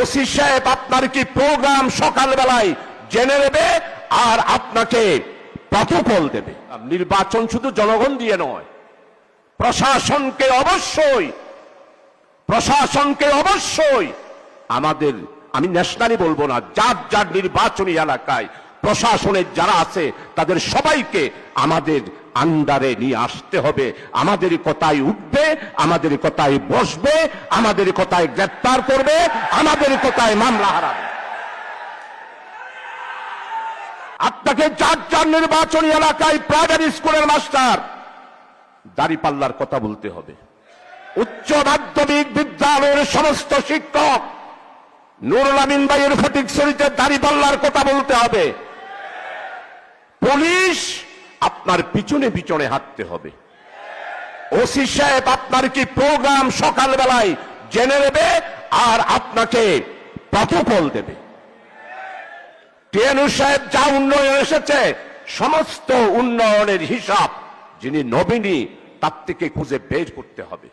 OC সাহেব আপনার কি প্রোগ্রাম সকালবেলায় জেনে নেবে আর আপনাকে প্রটোকল দেবে। নির্বাচন শুধু জনগণ দিয়ে নয়, প্রশাসনকে অবশ্যই আমাদের, আমি ন্যাশনালি বলবো না, যার যার নির্বাচনী এলাকায় প্রশাসনের যারা আছে তাদের সবাইকে আমাদের আন্ডারে নিয়ে আসতে হবে। আমাদের কথায় উঠবে, আমাদের কথায় বসবে, আমাদের কথায় গ্রেফতার করবে, আমাদের কথায় মামলা হারাবে। আপনাকে যার যার নির্বাচনী এলাকায় প্রাইমারি স্কুলের মাস্টার দাঁড়িপাল্লার কথা বলতে হবে। উচ্চ মাধ্যমিক বিদ্যালয়ের সমস্ত শিক্ষক নুরুল আমিন ভাইয়ের ফটিকছড়িতে দাঁড়িপাল্লার কথা বলতে হবে। পুলিশ আপনার পিছনে পিছনে হাঁটতে হবে। ওসি সাহেব আপনার কি প্রোগ্রাম সকালবেলায় জেনে নেবে আর আপনাকে প্রটোকল দেবে। টিএনউ সাহেব যা উন্নয়ন এসেছে, সমস্ত উন্নয়নের হিসাব যিনি নবীনী তার থেকে খুঁজে বের করতে হবে।